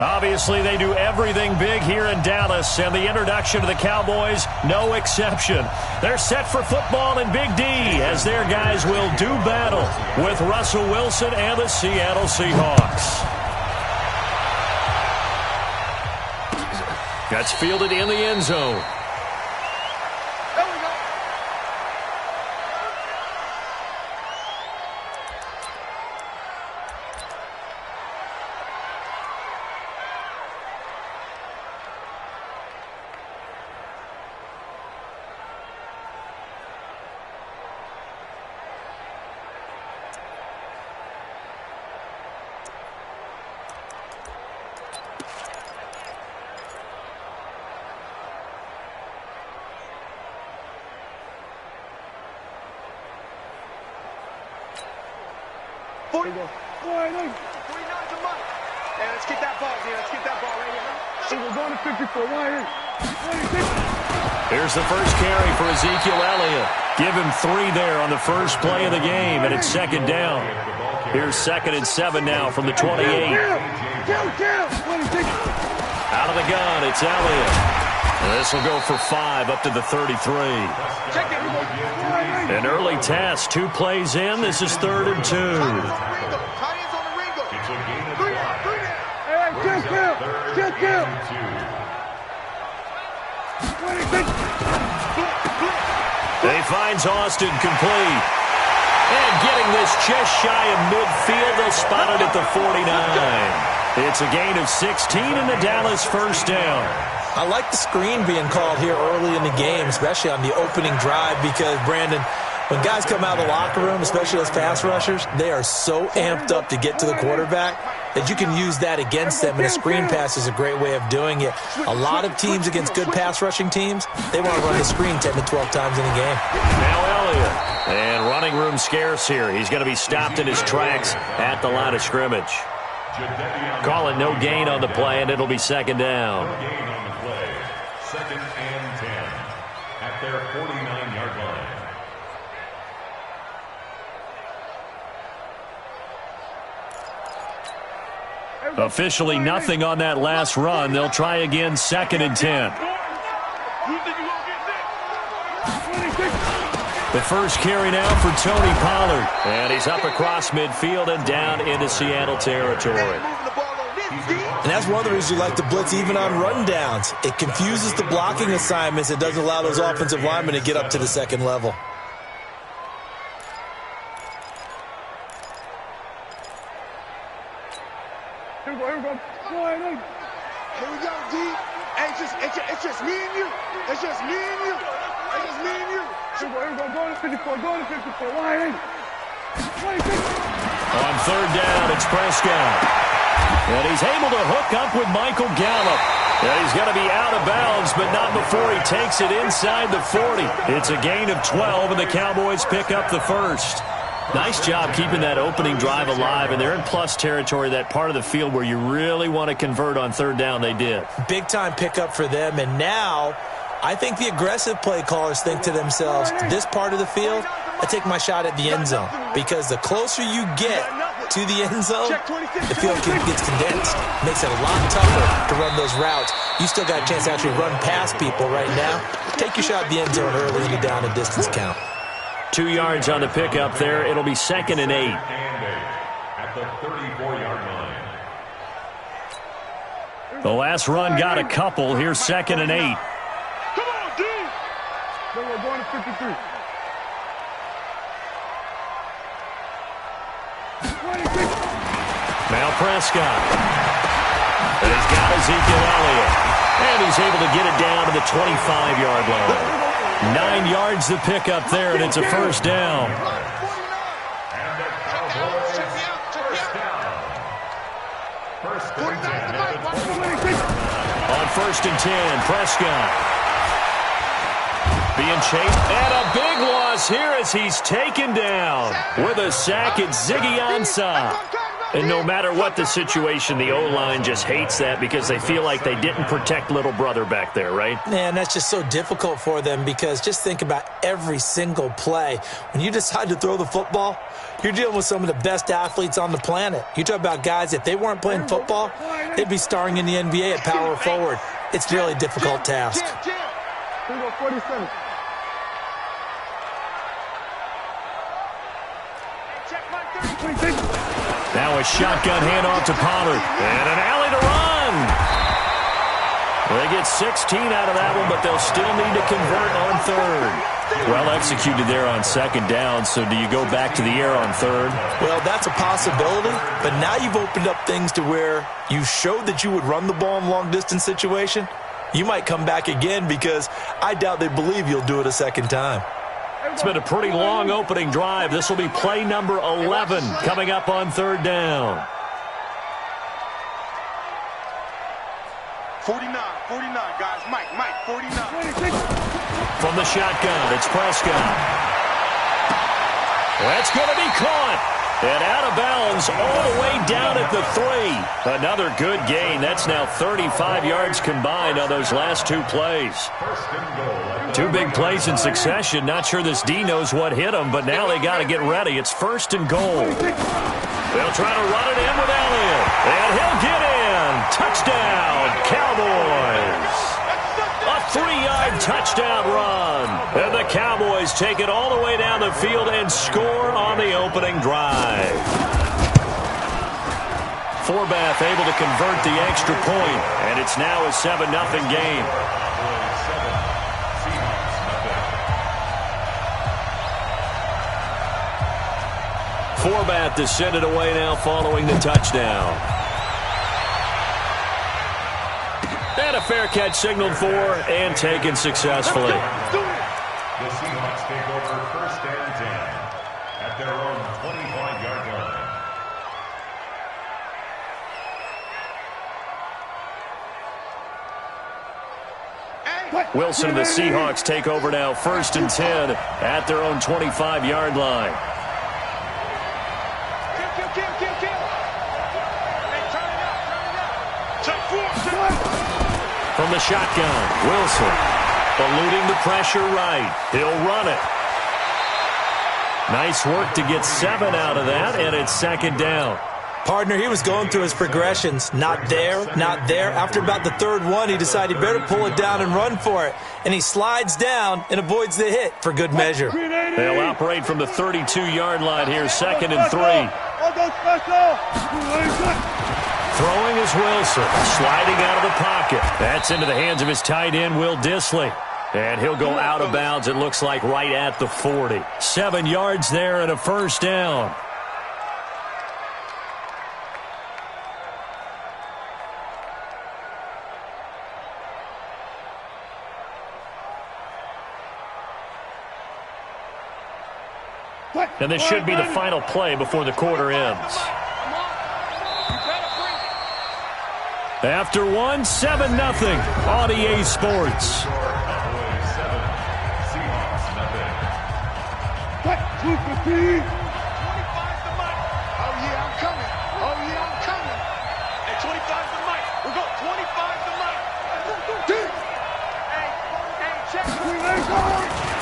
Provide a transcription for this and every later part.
Obviously, they do everything big here in Dallas, and the introduction to the Cowboys, no exception. They're set for football in Big D as their guys will do battle with Russell Wilson and the Seattle Seahawks. That's fielded in the end zone. Let's get that ball here. Let's get that ball right here. We're going to 54. Here's the first carry for Ezekiel Elliott. Give him 3 there on the first play of the game, and it's second down. Here's 2nd and 7 now from the 28. Out of the gun, it's Elliott. This will go for 5 up to the 33. An early test, 2 plays in. This is 3rd and 2. He finds Austin complete. And getting this just shy of midfield, they'll spot it at the 49. It's a gain of 16 and the Dallas first down. I like the screen being called here early in the game, especially on the opening drive, because, Brandon, when guys come out of the locker room, especially as pass rushers, they are so amped up to get to the quarterback that you can use that against them, and a screen pass is a great way of doing it. A lot of teams against good pass rushing teams, they want to run the screen 10 to 12 times in a game. Now Elliott, and running room scarce here. He's going to be stopped in his tracks at the line of scrimmage. Call it no gain on the play, and it'll be second down. No gain on the play. 2nd and 10 at their 49-yard line. Officially nothing on that last run. They'll try again, 2nd and 10. The first carry now for Tony Pollard. And he's up across midfield and down into Seattle territory. And that's one of the reasons you like to blitz even on rundowns. It confuses the blocking assignments. It doesn't allow those offensive linemen to get up to the second level. Here we go. D. It's just me and you. It's just me and you. It's just me and you. Here we go. Go to 54. Go to 54. On 3rd down, it's Prescott. And he's able to hook up with Michael Gallup. And he's going to be out of bounds, but not before he takes it inside the 40. It's a gain of 12, and the Cowboys pick up the first. Nice job keeping that opening drive alive, and they're in plus territory, that part of the field where you really want to convert on 3rd down. They did. Big-time pickup for them, and now I think the aggressive play callers think to themselves, this part of the field, I take my shot at the end zone, because the closer you get to the end zone, the field gets condensed. Makes it a lot tougher to run those routes. You still got a chance to actually run past people right now. Take your shot at the end zone early in the down and distance count. 2 yards on the pickup there. It'll be 2nd and 8. At the 34-yard line. The last run got a couple. Here's 2nd and 8. Come on, D. Then we're going to 53. Now Prescott. And he's got Ezekiel Elliott. And he's able to get it down to the 25-yard line. 9 yards to pick up there, and it's a first down. And the Cowboys first down. 1st and 10 at the 20. On 1st and 10, Prescott. Being chased, and a big loss here as he's taken down. With a sack, it's Ziggy Ansah. And no matter what the situation, the O-line just hates that because they feel like they didn't protect little brother back there, right? Man, that's just so difficult for them because just think about every single play. When you decide to throw the football, you're dealing with some of the best athletes on the planet. You talk about guys, if they weren't playing football, they'd be starring in the NBA at power forward. It's a really difficult task. 47. Now a shotgun handoff to Pollard. And an alley to run. They get 16 out of that one, but they'll still need to convert on third. Well executed there on second down, so do you go back to the air on third? Well, that's a possibility, but now you've opened up things to where you showed that you would run the ball in long-distance situation. You might come back again because I doubt they believe you'll do it a second time. It's been a pretty long opening drive. This will be play number 11 coming up on third down. 49, guys. Mike, 49. From the shotgun, it's Prescott. That's going to be caught. And out of bounds all the way down at the 3. Another good gain. That's now 35 yards combined on those last two plays. Two big plays in succession. Not sure this D knows what hit him, but now they got to get ready. It's first and goal. They'll try to run it in with Elliott. And he'll get in. Touchdown, Cowboys. A 3-yard touchdown run. And the Cowboys take it all the way down the field and score on the opening drive. Forbath able to convert the extra point, and it's now a 7-0 game. Forbath to send it away now following the touchdown. And a fair catch signaled for and taken successfully. The Seahawks take over first and 10 at their own 25-yard line. Wilson and the Seahawks take over now first and 10 at their own 25-yard line. From the shotgun, Wilson eluding the pressure right. He'll run it. Nice work to get 7 out of that, and it's second down. Partner, he was going through his progressions. Not there, not there. After about the third one, he decided he better pull it down and run for it. And he slides down and avoids the hit for good measure. They'll operate from the 32-yard line here, second and 3. Throwing is Wilson, sliding out of the pocket. That's into the hands of his tight end, Will Dissly. And he'll go out of bounds, it looks like, right at the 40. 7 yards there and a first down. And this should be the final play before the quarter ends. After 1, 7-0 on EA Sports.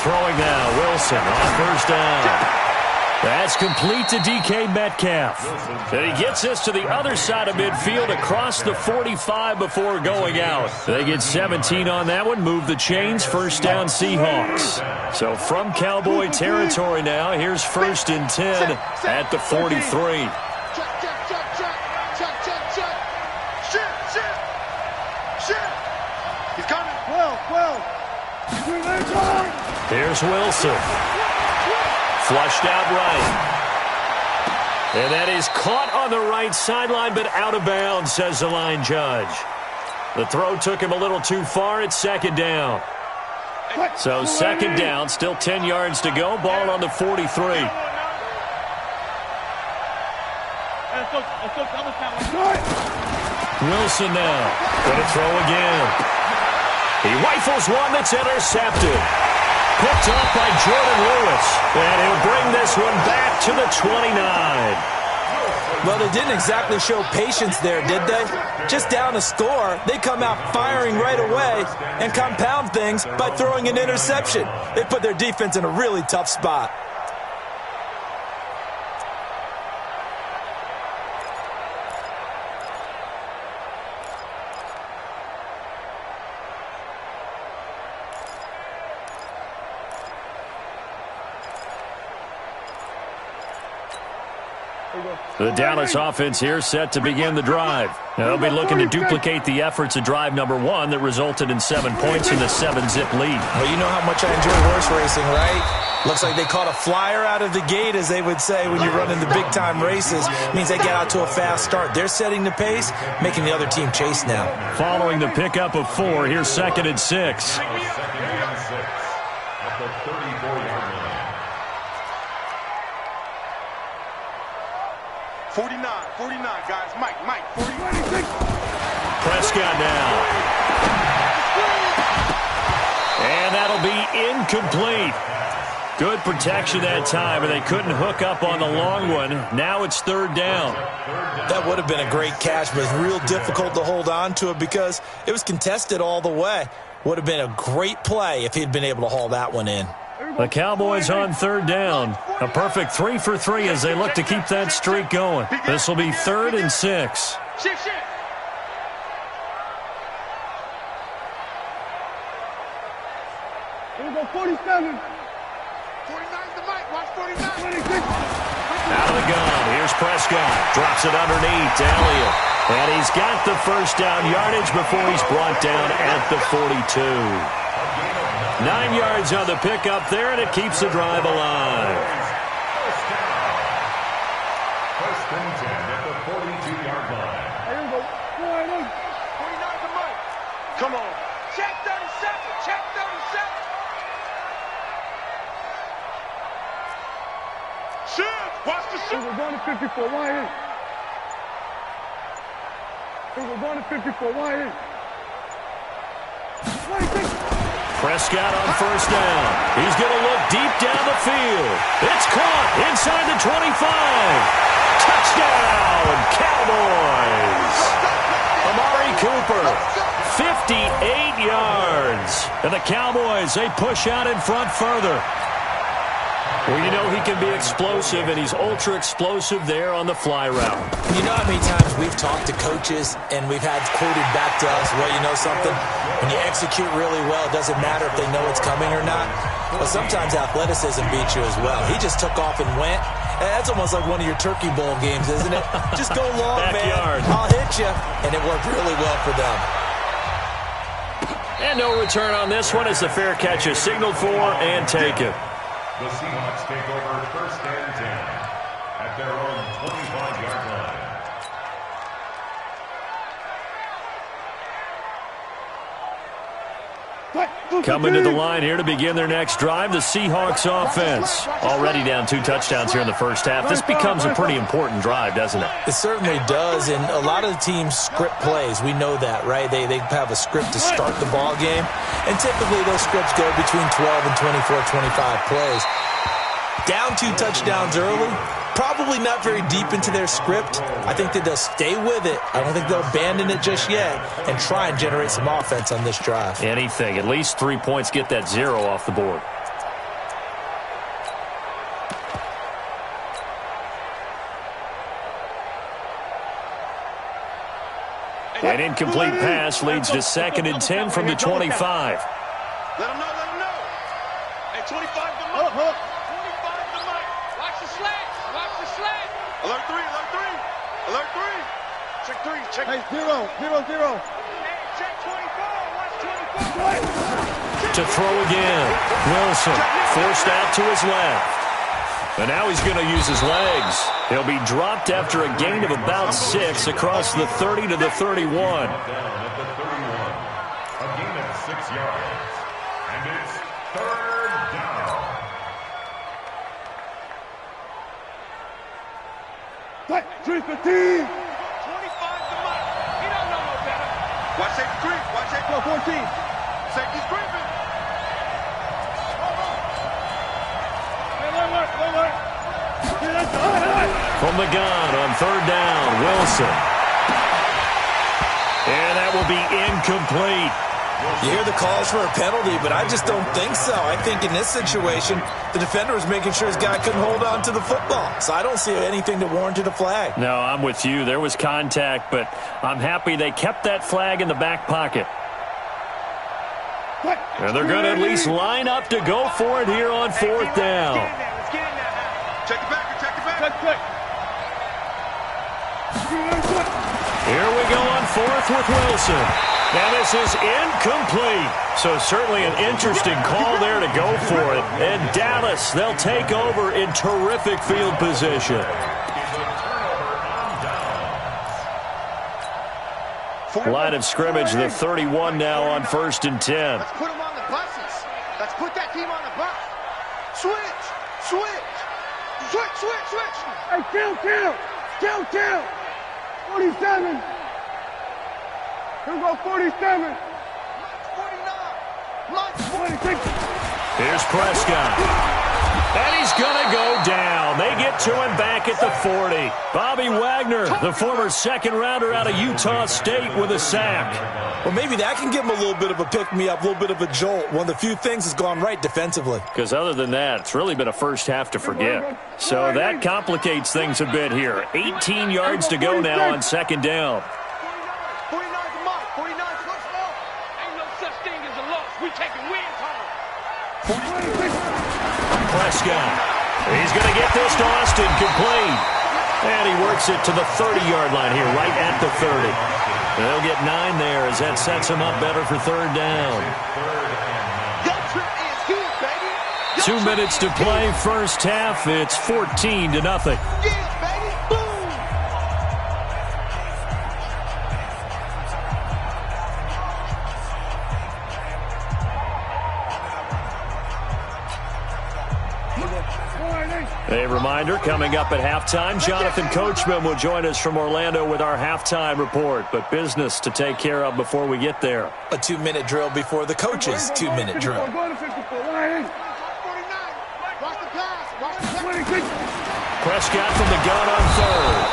Throwing now, Wilson on first down. That's complete to DK Metcalf. And he gets us to the other side of midfield across the 45 before going out. They get 17 on that one, move the chains, first down Seahawks. So from Cowboy territory now, here's first and 10 at the 43. He's coming. 12. Here's Wilson. Flushed out right. And that is caught on the right sideline, but out of bounds, says the line judge. The throw took him a little too far. It's second down. So second down, still 10 yards to go. Ball on the 43. Wilson now. Going to throw again. He rifles one that's intercepted. Picked off by Jordan Lewis. And he'll bring this one back to the 29. Well, they didn't exactly show patience there, did they? Just down a score, they come out firing right away and compound things by throwing an interception. They put their defense in a really tough spot. The Dallas offense here set to begin the drive. They'll be looking to duplicate the efforts of drive number 1 that resulted in 7 points in the 7-zip lead. Well, you know how much I enjoy horse racing, right? Looks like they caught a flyer out of the gate, as they would say when you run into big-time races. It means they get out to a fast start. They're setting the pace, making the other team chase now. Following the pickup of 4, here's 2nd and 6. Second and 6 at the 34-yard line. 49, guys. Mike, 49. Prescott now. And that'll be incomplete. Good protection that time, and they couldn't hook up on the long one. Now it's 3rd down. That would have been a great catch, but it's real difficult to hold on to it because it was contested all the way. Would have been a great play if he'd been able to haul that one in. The Cowboys on 3rd down. A perfect 3 for 3 as they look to keep that streak going. This will be 3rd and 6. Shift. Here we go, 47. 49's the mic. Watch 49. 26. Out of the gun. Here's Prescott. Drops it underneath to Elliott. And he's got the first down yardage before he's brought down at the 42. 9 yards on the pickup there, and it keeps the drive alive. First and 10 at the 42-yard line. Here we go. 49's the mic. Come on. Check 37. Check 37. Shoot. Watch the shoot. We're going to 54. Why here? We're going to 54. Why here? Prescott on first down. He's going to look deep down the field. It's caught inside the 25. Touchdown, Cowboys. Amari Cooper, 58 yards. And the Cowboys, they push out in front further. Well, you know he can be explosive, and he's ultra-explosive there on the fly route. You know how many times we've talked to coaches and we've had quoted back to us, well, you know something? When you execute really well, it doesn't matter if they know it's coming or not. But sometimes athleticism beats you as well. He just took off and went. That's almost like one of your Turkey Bowl games, isn't it? Just go long, Backyard. man. I'll hit you. And it worked really well for them. And no return on this one as the fair catch is signaled for and taken. The Seahawks take over 1st and 10 at their own 25-yard line. Coming to the line here to begin their next drive, the Seahawks offense. Already down 2 touchdowns here in the first half. This becomes a pretty important drive, doesn't it? It certainly does, and a lot of the teams script plays. We know that, right? They have a script to start the ball game, and typically those scripts go between 12 and 24, 25 plays. Down 2 touchdowns early, probably not very deep into their script. I think that they'll stay with it. I don't think they'll abandon it just yet and try and generate some offense on this drive. Anything. At least 3 points, get that 0 off the board. An incomplete pass leads to 2nd and 10 from the 25. Let him know. Hey, 25 the mic. 25 the mic. Watch the slant. Alert 3. Check 3. Hey, 0. Hey, check 24. Watch 24. To throw again. Wilson forced out to his left. And now he's going to use his legs. He'll be dropped after a gain of about 6 across the 30 to the 31. Down at the 31. A gain of 6 yards. And it's 3rd down. What? 315. 25 the mic. He don't know no better. Watch safety creep. Watch safety 14. Safety's creeping. Hey, look. From the gun on third down, Wilson. And that will be incomplete. You hear the calls for a penalty, but I just don't think so. I think in this situation, the defender was making sure his guy couldn't hold on to the football. So I don't see anything that warranted a flag. No, I'm with you. There was contact, but I'm happy they kept that flag in the back pocket. And they're going to at least line up to go for it here on fourth down. Check it back. Check it back. Here we go on fourth with Wilson. And this is incomplete. So certainly an interesting call there to go for it. And Dallas, they'll take over in terrific field position. Line of scrimmage, the 31 now on 1st and 10. Let's put them on the buses. Let's put that team on the bus. Switch. Hey, kill. 47. Here we go, 47. 46. Here's Prescott. And he's going to go down. They get to him back at the 40. Bobby Wagner, the former second-rounder out of Utah State, with a sack. Well, maybe that can give him a little bit of a pick-me-up, a little bit of a jolt. One of the few things that's gone right defensively. Because other than that, it's really been a first half to forget. So that complicates things a bit here. 18 yards to go now on second down. 49 to mark. 49 touchdown. Ain't no such thing as a loss. We taking wins home. Prescott. He's going to get this to Austin, complete. And he works it to the 30-yard line here, right at the 30. They'll get 9 there as that sets him up better for third down. 2 minutes to play, first half. It's 14-0. A reminder, coming up at halftime, Jonathan Coachman will join us from Orlando with our halftime report, but business to take care of before we get there. A 2-minute drill before the coach's 2-minute drill. Prescott from the gun on third.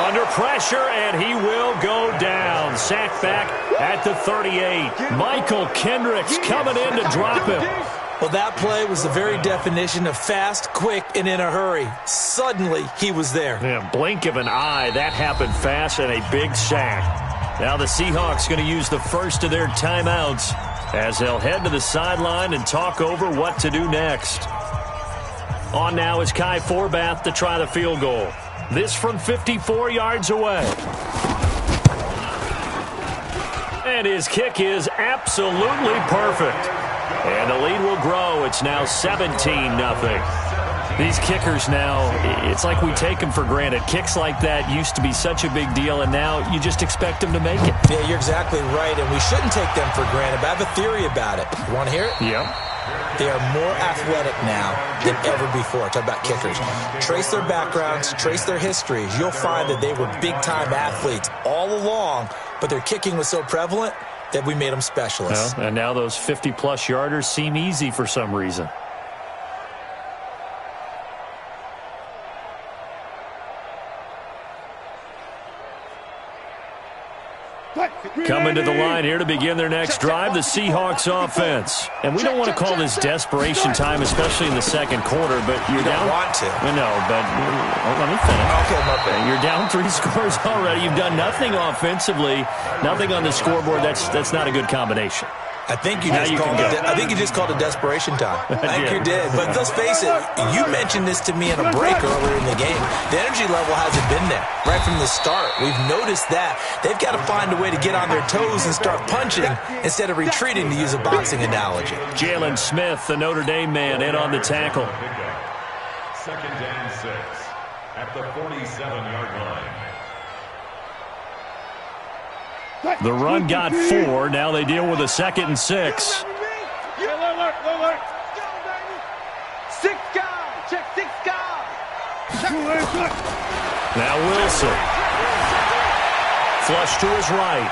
Under pressure, and he will go down. Sacked back at the 38. Michael Kendricks coming in to drop him. Well, that play was the very definition of fast, quick, and in a hurry. Suddenly, he was there. Yeah, blink of an eye. That happened fast and a big sack. Now the Seahawks going to use the first of their timeouts as they'll head to the sideline and talk over what to do next. On now is Kai Forbath to try the field goal. This from 54 yards away. And his kick is absolutely perfect. And the lead will grow. It's now 17-0. These kickers now, it's like we take them for granted. Kicks like that used to be such a big deal, and now you just expect them to make it. Yeah, you're exactly right, and we shouldn't take them for granted. But I have a theory about it. You want to hear it? Yep. They are more athletic now than ever before. Talk about kickers. Trace their backgrounds, trace their histories. You'll find that they were big-time athletes all along, but their kicking was so prevalent that we made them specialists. Well, and now those 50-plus yarders seem easy for some reason. Coming to the line here to begin their next drive, the Seahawks offense. And we don't want to call this desperation time, especially in the second quarter, but you're down. You don't want to. No, but let me finish. Okay, my bad. You're down 3 scores already. You've done nothing offensively, nothing on the scoreboard. That's not a good combination. I think you just called it desperation time. I think you did. But let's face it, you mentioned this to me in a break earlier in the game. The energy level hasn't been there right from the start. We've noticed that. They've got to find a way to get on their toes and start punching instead of retreating, to use a boxing analogy. Jalen Smith, the Notre Dame man, in on the tackle. 2nd and 6 at the 47-yard line. The run got 4. Now they deal with a 2nd and 6. 6 guys. Check 6 guys. Now Wilson. Flush to his right.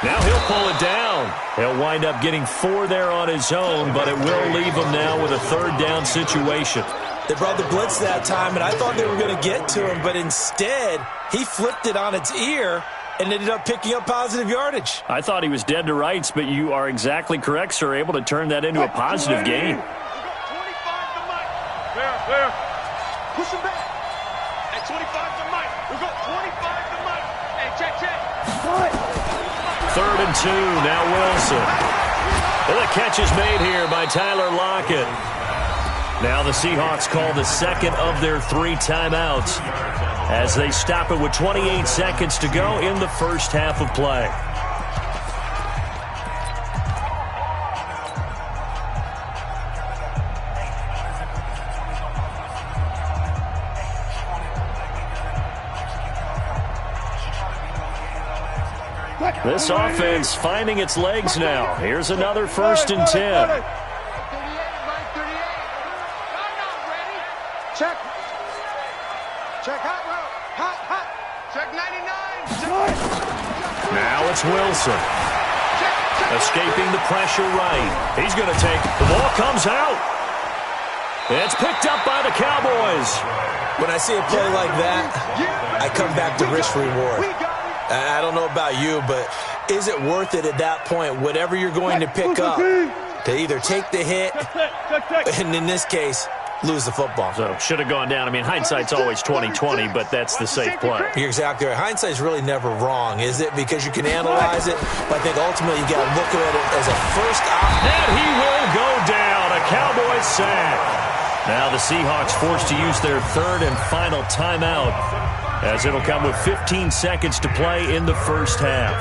Now he'll pull it down. He'll wind up getting 4 there on his own, but it will leave him now with a 3rd down situation. They brought the blitz that time, and I thought they were going to get to him, but instead, he flipped it on its ear and ended up picking up positive yardage. I thought he was dead to rights, but you are exactly correct, sir. Able to turn that into a positive gain. Fair. Push him back. At 25 to Mike. We go 25 to Mike. Hey, check. 3rd and 2, now Wilson. And the catch is made here by Tyler Lockett. Now the Seahawks call the second of their 3 timeouts as they stop it with 28 seconds to go in the first half of play. This offense finding its legs now. Here's another 1st and 10. Check hot route. Check 99. Now it's Wilson. Escaping the pressure right. He's going to take. The ball comes out. It's picked up by the Cowboys. When I see a play like that, I come back to risk reward. I don't know about you, but is it worth it at that point, whatever you're going to pick up, to either take the hit, and in this case, lose the football? So should have gone down. I mean, hindsight's always 20/20, but that's the safe play. You're exactly right. Hindsight's really never wrong, is it? Because you can analyze it, but I think ultimately you got to look at it as a first option. And he will go down. A Cowboys sack. Now the Seahawks forced to use their 3rd and final timeout, as it'll come with 15 seconds to play in the first half.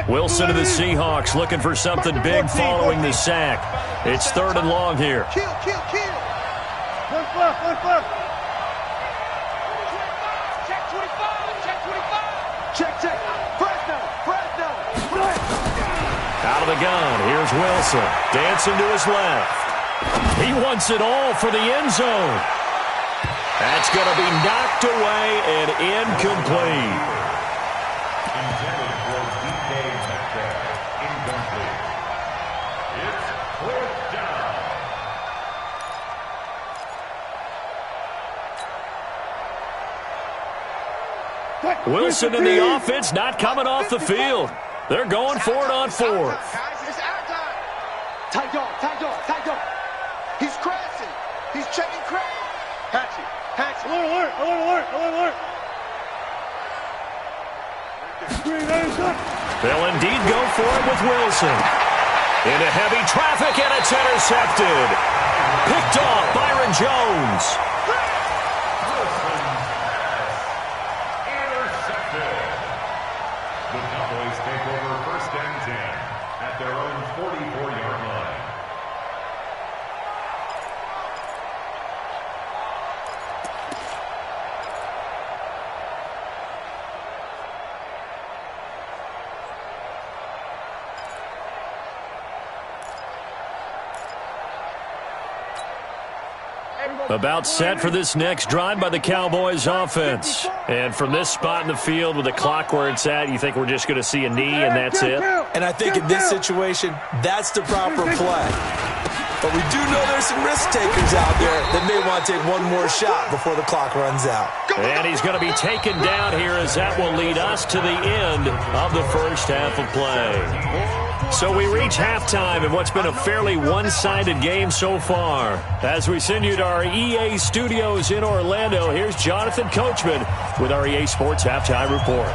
Wilson to the Seahawks looking for something big following the sack. It's 3rd and long here. Kill. One fluff. Check 25. Check. Fresno. Out of the gun, here's Wilson. Dancing to his left. He wants it all for the end zone. That's going to be knocked away and incomplete. Intended for DK Metcalf. Incomplete. It's 4th down. Wilson and the offense not coming off the field. They're going for it on 4th. Guys, it's our time. Tight dog. He's crashing. He's checking crash. Patchy. Alert. They'll indeed go for it with Wilson. Into heavy traffic, and it's intercepted. Picked off Byron Jones. Intercepted. The Cowboys take over 1st and 10 at their own 44-yard line. About set for this next drive by the Cowboys offense. And from this spot in the field with the clock where it's at, you think we're just going to see a knee and that's it? And I think in this situation, that's the proper play. But we do know there's some risk takers out there that may want to take one more shot before the clock runs out. And he's going to be taken down here, as that will lead us to the end of the first half of play. So we reach halftime in what's been a fairly one-sided game so far. As we send you to our EA studios in Orlando, here's Jonathan Coachman with our EA Sports Halftime Report.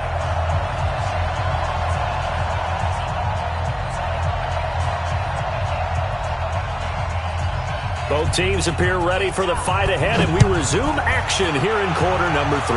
Both teams appear ready for the fight ahead, and we resume action here in quarter number 3.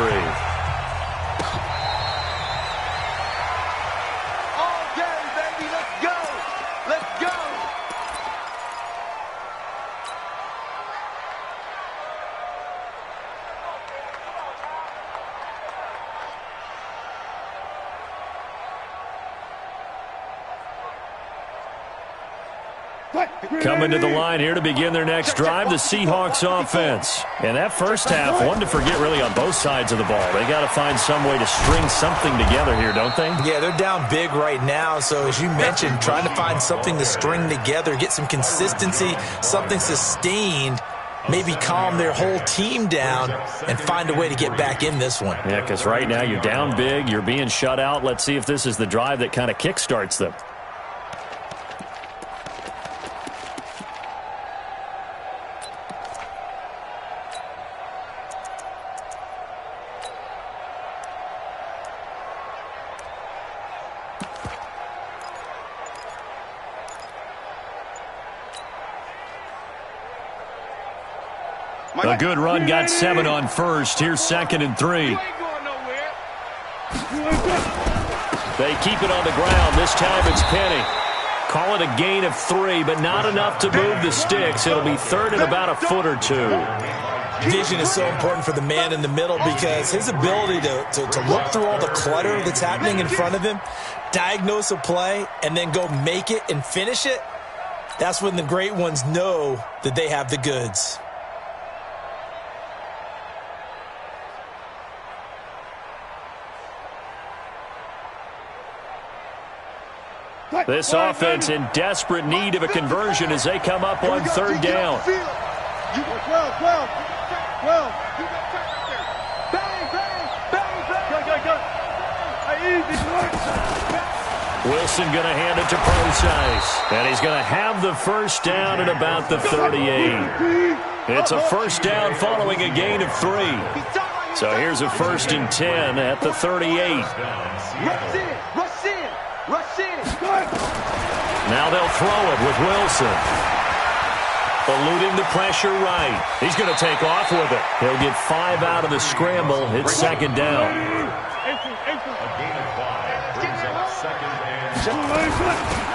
Coming to the line here to begin their next drive, the Seahawks offense. And that first half, one to forget really on both sides of the ball. They got to find some way to string something together here, don't they? Yeah, they're down big right now. So as you mentioned, trying to find something to string together, get some consistency, something sustained, maybe calm their whole team down and find a way to get back in this one. Yeah, because right now you're down big, you're being shut out. Let's see if this is the drive that kind of kickstarts them. A good run, got 7 on first. Here's 2nd and 3. They keep it on the ground. This time it's Penny. Call it a gain of 3, but not enough to move the sticks. It'll be 3rd and about a foot or 2. Vision is so important for the man in the middle because his ability to look through all the clutter that's happening in front of him, diagnose a play, and then go make it and finish it, that's when the great ones know that they have the goods. This offense in desperate need of a conversion as they come up on 3rd down. Wilson going to hand it to Procise. And he's going to have the first down at about the 38. It's a first down following a gain of 3. So here's a 1st and 10 at the 38. Now they'll throw it with Wilson. Eluding the pressure right. He's going to take off with it. He'll get 5 out of the scramble. It's 2nd down.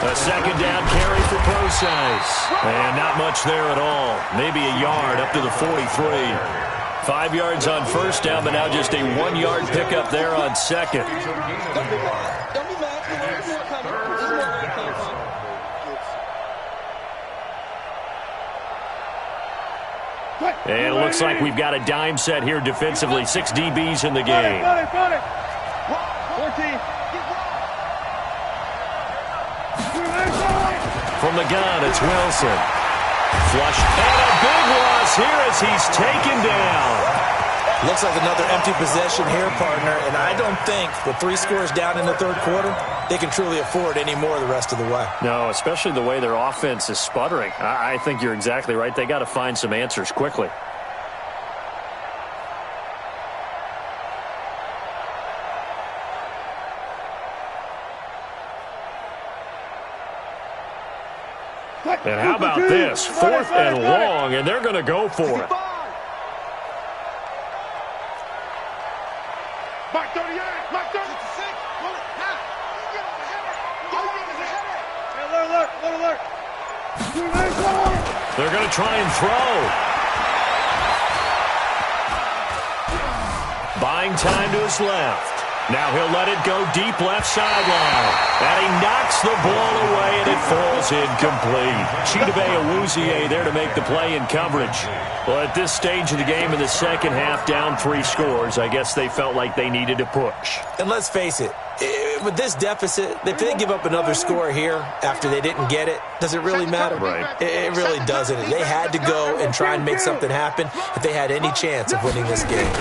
A 2nd down carry for Procise. And not much there at all. Maybe a yard up to the 43. 5 yards on first down, but now just a 1-yard pickup there on 2nd. And it looks like we've got a dime set here defensively. 6 DBs in the game. From the gun, it's Wilson. Flush and a big loss here as he's taken down. Looks like another empty possession here, partner, and I don't think with 3 scores down in the 3rd quarter, they can truly afford any more the rest of the way. No, especially the way their offense is sputtering. I think you're exactly right. They got to find some answers quickly. And how about this? 4th and long, and they're going to go for it. They're going to try and throw. Buying time to his left. Now he'll let it go deep left sideline. And he knocks the ball away, and it falls incomplete. Chidobe Awuzie there to make the play in coverage. Well, at this stage of the game in the second half, down 3 scores, I guess they felt like they needed to push. And let's face it, with this deficit, if they give up another score here after they didn't get it, does it really matter? Right. It really doesn't. They had to go and try and make something happen if they had any chance of winning this game.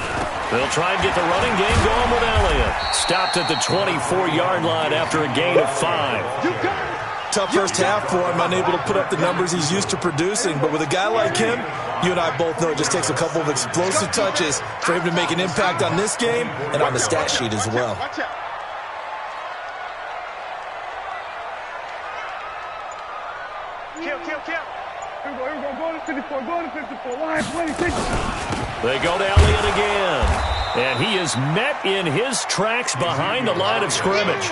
They'll try and get the running game going with Elliott. Stopped at the 24-yard line after a gain of 5. Tough first half for him, unable to put up the numbers he's used to producing. But with a guy like him, you and I both know it just takes a couple of explosive touches for him to make an impact on this game and on the stat sheet as well. They go to Elliott again. And he is met in his tracks behind the line of scrimmage.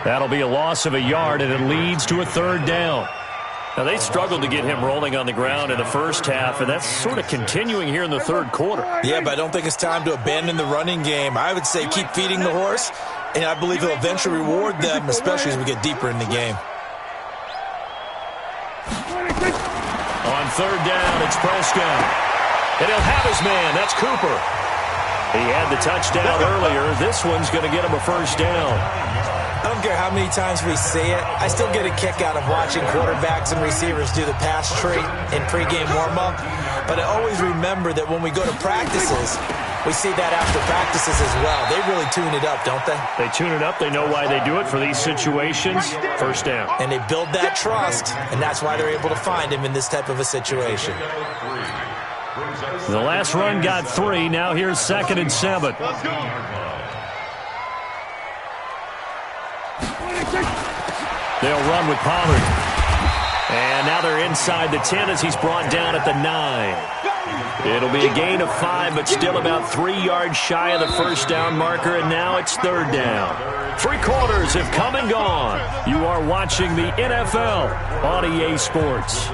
That'll be a loss of a yard, and it leads to a 3rd down. Now, they struggled to get him rolling on the ground in the first half, and that's sort of continuing here in the 3rd quarter. Yeah, but I don't think it's time to abandon the running game. I would say keep feeding the horse, and I believe he'll eventually reward them, especially as we get deeper in the game. third down. It's Prescott. And he'll have his man. That's Cooper. He had the touchdown earlier. This one's going to get him a first down. I don't care how many times we see it. I still get a kick out of watching quarterbacks and receivers do the pass tree in pregame warm-up. But I always remember that when we go to practices, we see that after practices as well. They really tune it up, don't they? They tune it up. They know why they do it for these situations. First down. And they build that trust, and that's why they're able to find him in this type of a situation. The last run got 3. Now here's 2nd and 7. They'll run with Pollard. And now they're inside the 10 as he's brought down at the 9. It'll be a gain of 5, but still about 3 yards shy of the first down marker, and now it's third down. 3 quarters have come and gone. You are watching the NFL on EA Sports.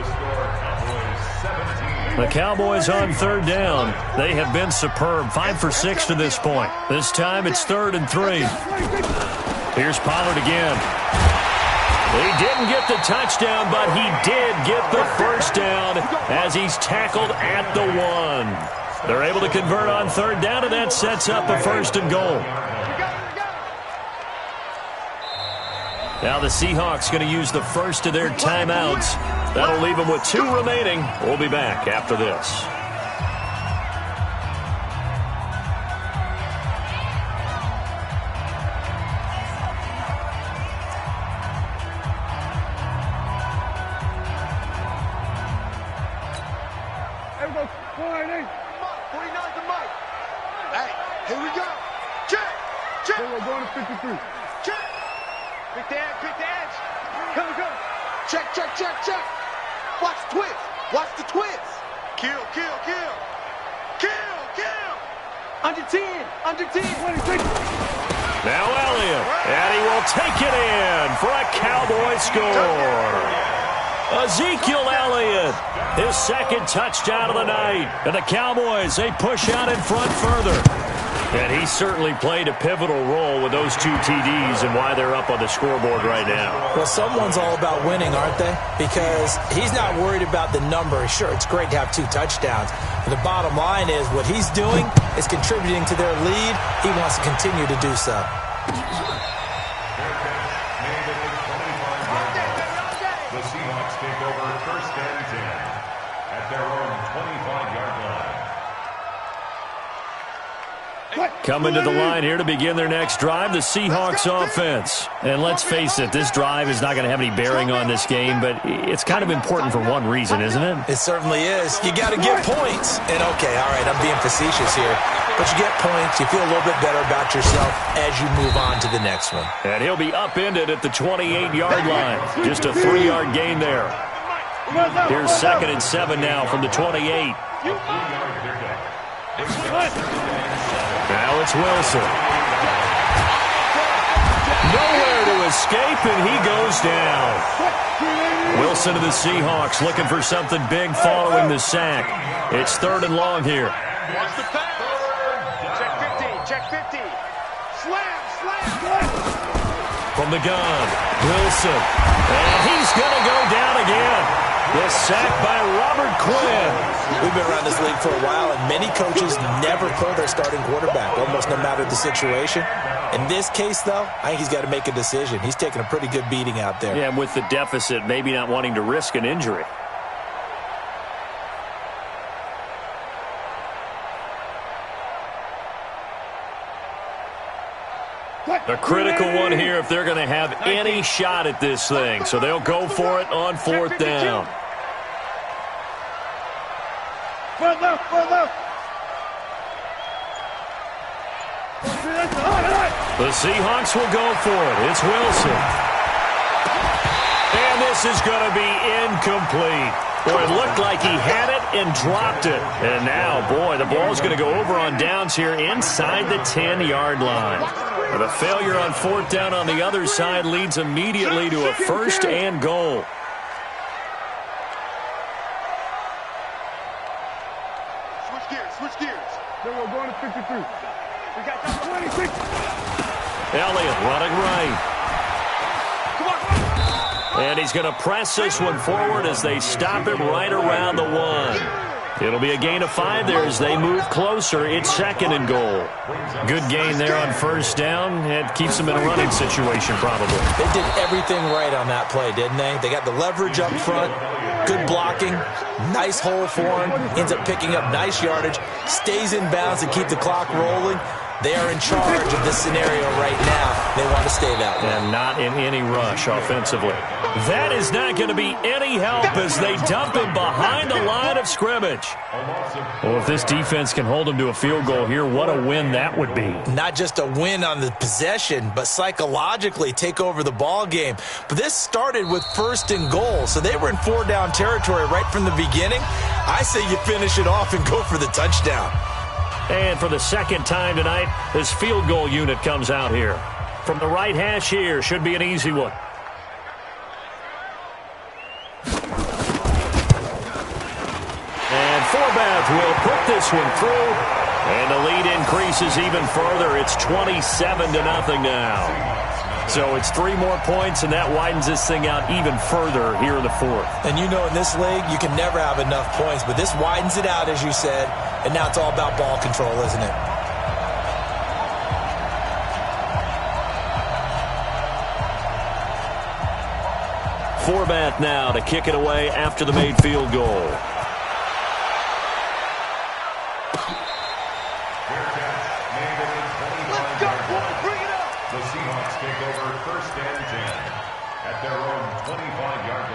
The Cowboys on third down. They have been superb. 5 for 6 to this point. This time it's 3rd and 3. Here's Pollard again. He didn't get the touchdown, but he did get the first down as he's tackled at the 1. They're able to convert on third down, and that sets up a 1st and goal. Now the Seahawks going to use the first of their timeouts. That'll leave them with 2 remaining. We'll be back after this. Now Elliott, and he will take it in for a Cowboy score. Ezekiel Elliott, his 2nd touchdown of the night. And the Cowboys, they push out in front further. And he certainly played a pivotal role with those 2 TDs and why they're up on the scoreboard right now. Well, someone's all about winning, aren't they? Because he's not worried about the number. Sure, it's great to have 2 touchdowns. But the bottom line is what he's doing is contributing to their lead. He wants to continue to do so. The Seahawks take over 1st and 10 at their own 25-yard line. Coming to the line here to begin their next drive, the Seahawks offense. And let's face it, this drive is not going to have any bearing on this game, but it's kind of important for one reason, isn't it? It certainly is. You got to get points. And, okay, all right, I'm being facetious here. But you get points, you feel a little bit better about yourself as you move on to the next one. And he'll be upended at the 28-yard line. Just a 3-yard gain there. Here's 2nd and 7 now from the 28. Now it's Wilson. Nowhere to escape, and he goes down. Wilson to the Seahawks looking for something big following the sack. It's 3rd and long here. Watch the pass. Check 50. Slam. From the gun, Wilson. And he's going to go down again. The sack by Robert Quinn. We've been around this league for a while, and many coaches never pull their starting quarterback, almost no matter the situation. In this case, though, I think he's got to make a decision. He's taking a pretty good beating out there. Yeah, and with the deficit, maybe not wanting to risk an injury. A critical one here if they're going to have any shot at this thing. So they'll go for it on 4th down. Front left. The Seahawks will go for it. It's Wilson. And this is going to be incomplete. Boy, it looked like he had it and dropped it. And now, boy, the ball's going to go over on downs here inside the 10-yard line. But a failure on 4th down on the other side leads immediately to a 1st and goal. Switch gears. Then we're going to 53. We got 26. Elliott running right. And he's going to press this one forward as they stop him right around the 1. It'll be a gain of 5 there as they move closer. It's 2nd and goal. Good gain there on first down. It keeps them in a running situation probably. They did everything right on that play, didn't they? They got the leverage up front, good blocking, nice hole for him, ends up picking up nice yardage, stays in bounds to keep the clock rolling. They are in charge of this scenario right now. They want to stay that way. And not in any rush offensively. That is not going to be any help as they dump him behind the line of scrimmage. Well, if this defense can hold him to a field goal here, what a win that would be. Not just a win on the possession, but psychologically take over the ball game. But this started with 1st and goal, so they were in 4-down territory right from the beginning. I say you finish it off and go for the touchdown. And for the 2nd time tonight, this field goal unit comes out here. From the right hash here, should be an easy one. And Forbath will put this one through. And the lead increases even further. It's 27-0 now. So it's 3 more points, and that widens this thing out even further here in the 4th. And you know in this league, you can never have enough points, but this widens it out, as you said, and now it's all about ball control, isn't it? Forbath now to kick it away after the made field goal. The Seahawks take over 1st and 10 at their own 25-yard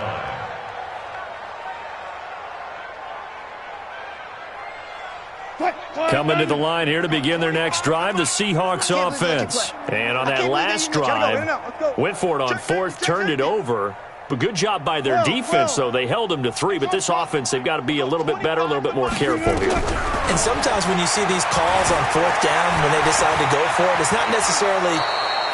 line. Coming to the line here to begin their next drive, the Seahawks offense. And on that last drive, went for it on 4th, turned it over. But good job by their defense, though. They held them to 3, but this offense, they've got to be a little bit better, a little bit more careful here. And sometimes when you see these calls on 4th down, when they decide to go for it, it's not necessarily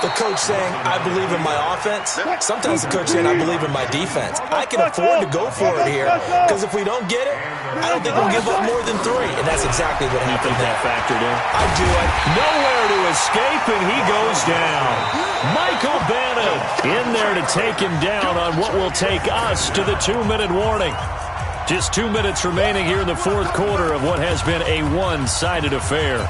the coach saying, I believe in my offense. Sometimes the coach saying, I believe in my defense. I can afford to go for it here, because if we don't get it, I don't think we'll give up more than 3. And that's exactly what happened there. That factored in? I do. Nowhere to escape, and he goes down. Michael Bannon in there to take him down on what will take us to the 2-minute warning. Just 2 minutes remaining here in the 4th quarter of what has been a one-sided affair.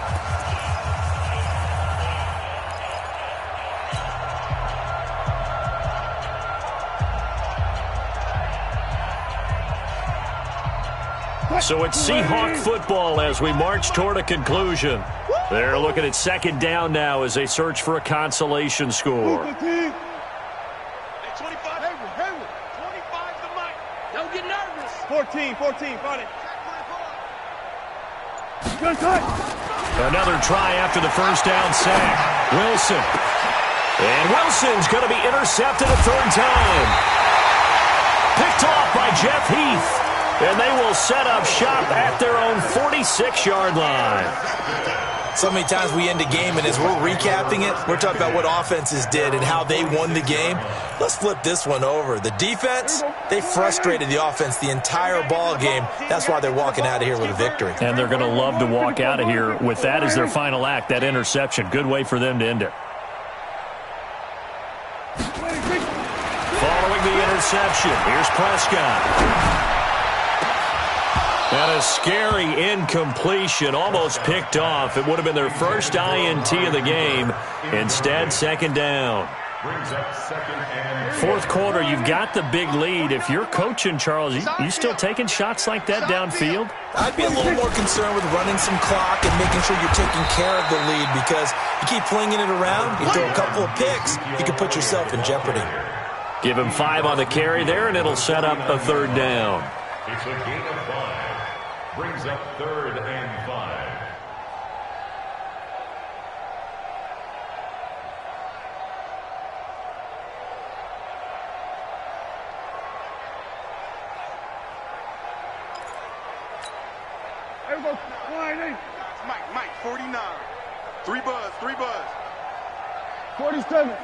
So it's Seahawk football as we march toward a conclusion. They're looking at 2nd down now as they search for a consolation score. 25 the mic. Don't get nervous. 14, got it. Good cut. Another try after the 1st down sack. Wilson. And Wilson's going to be intercepted a 3rd time. Picked off by Jeff Heath. And they will set up shop at their own 46-yard line. So many times we end a game, and as we're recapping it, we're talking about what offenses did and how they won the game. Let's flip this one over. The defense, they frustrated the offense the entire ball game. That's why they're walking out of here with a victory. And they're going to love to walk out of here with that as their final act, that interception. Good way for them to end it. Following the interception, here's Prescott. And a scary incompletion, almost picked off. It would have been their first INT of the game. Instead, 2nd down. 4th quarter, you've got the big lead. If you're coaching, Charles, you still taking shots like that downfield? I'd be a little more concerned with running some clock and making sure you're taking care of the lead, because you keep flinging it around, you throw a couple of picks, you can put yourself in jeopardy. Give him 5 on the carry there, and it'll set up a 3rd down. It's a gain of 5. Brings up 3rd and 5. There we go. Mike, 49. 3 buzz. 47.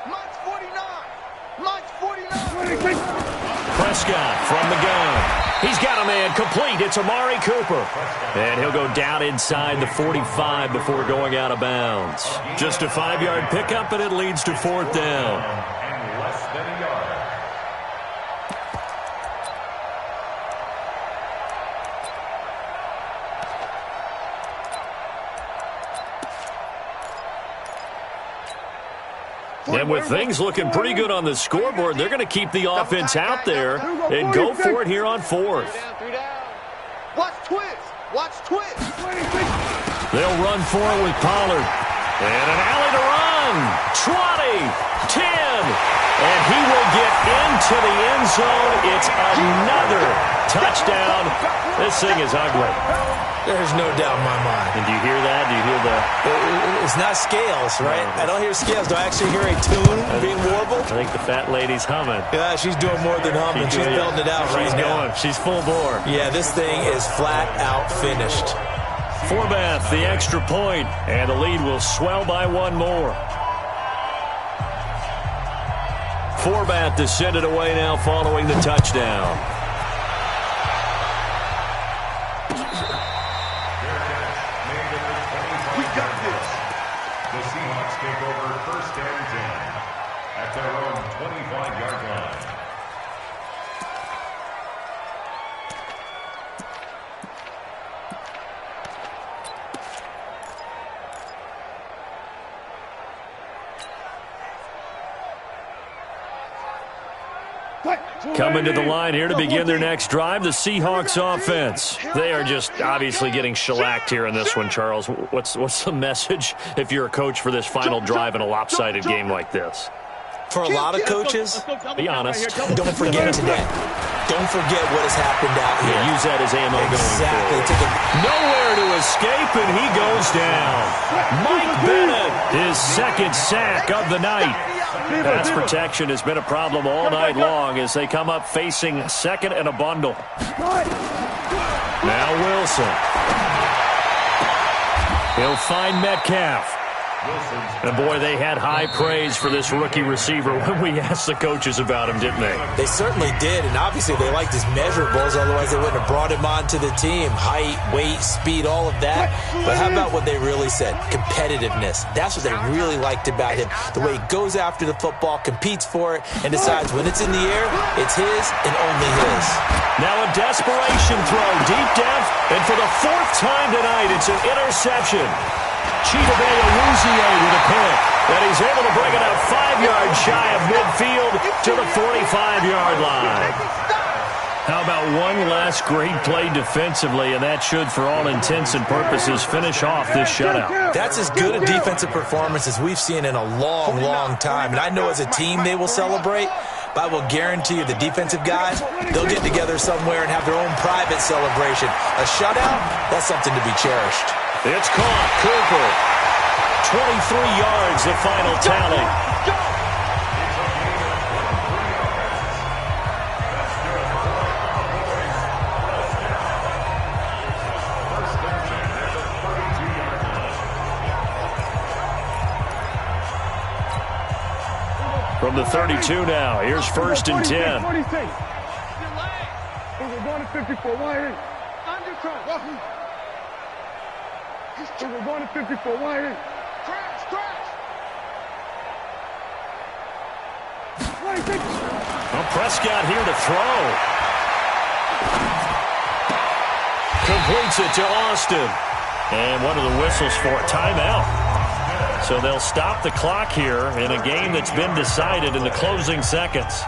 Mike's 49. Prescott from the gun. He's got a man complete. It's Amari Cooper. And he'll go down inside the 45 before going out of bounds. Just a 5-yard pickup, and it leads to 4th down. And less than a yard. And with things looking pretty good on the scoreboard, they're going to keep the offense out there and go for it here on fourth. Watch twist. Watch twist. They'll run for it with Pollard. And an alley to run. 20, 10. And he will get into the end zone. It's another touchdown. This thing is ugly. There's no doubt in my mind. And do you hear that? Do you hear the... It's not scales, right? I don't hear scales. Do I actually hear a tune being warbled? I think the fat lady's humming. Yeah, she's doing more than humming. She's belting it out right now. She's full bore. Yeah, this thing is flat out finished. Forbath, the extra point, and the lead will swell by one more. Forbath to send it away now following the touchdown. We got this. The Seahawks take over first and 10 at their own 25-yard line. Coming to the line here to begin their next drive, the Seahawks offense. They are just obviously getting shellacked here in this one, Charles. What's the message if you're a coach for this final drive in a lopsided game like this? For a lot of coaches, be honest. don't forget today. Don't forget what has happened out here. Use that as ammo Exactly. going forward. Nowhere to escape, and he goes down. Mike Bennett, his second sack of the night. Pass protection has been a problem all night long as they come up facing second and a bundle. Now Wilson. He'll find Metcalf. And, boy, they had high praise for this rookie receiver when we asked the coaches about him, didn't they? They certainly did, and obviously they liked his measurables, otherwise they wouldn't have brought him onto the team. Height, weight, speed, all of that. But how about what they really said? Competitiveness. That's what they really liked about him. The way he goes after the football, competes for it, and decides when it's in the air, it's his and only his. Now a desperation throw deep depth, and for the fourth time tonight, it's an interception. Chidobe Awuzie with a pick, and he's able to bring it up 5 yards shy of midfield to the 45-yard line. How about one last great play defensively, and that should, for all intents and purposes, finish off this shutout. That's as good a defensive performance as we've seen in a long, long time. And I know as a team they will celebrate, but I will guarantee you the defensive guys, they'll get together somewhere and have their own private celebration. A shutout, that's something to be cherished. It's caught. Cooper. 23 yards, the final tally. From the 32 now, here's first and 10. We're going to 54. Why ain't? We're going to 54. Why ain't? Crash. Well, Prescott here to throw. Completes it to Austin. And one of the whistles for a timeout. So they'll stop the clock here in a game that's been decided in the closing seconds.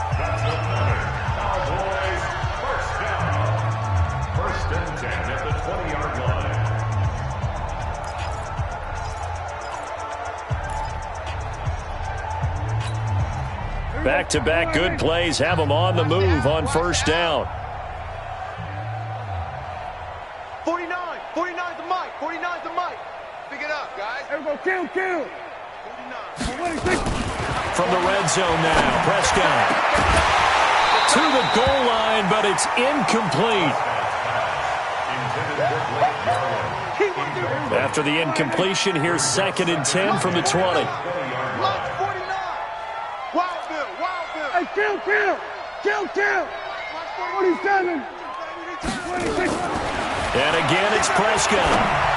First and 10 at the 20-yard line. Back-to-back good plays have them on the move on first down. 49. 49's the mic. 49's the mic. Pick it up, guys. Everybody kill. 49. From the red zone now, Prescott. To the goal line, but it's incomplete. After the incompletion, here's second and 10 from the 20. Hey, kill. 47. 26. And again, it's Prescott.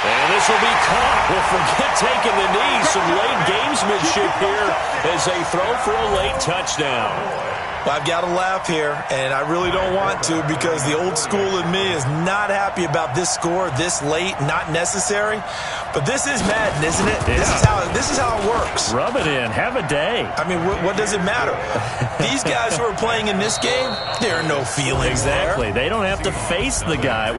And this will be caught. Well, forget taking the knee. Some late gamesmanship here as they throw for a late touchdown. Well, I've got to laugh here, and I really don't want to because the old school in me is not happy about this score this late, not necessary. But this is Madden, isn't it? Yeah. This is how it works. feelings. Rub it in. Have a day. I mean, what does it matter? These guys who are playing in this game, there are no feelings Exactly. there. They don't have to face the guy.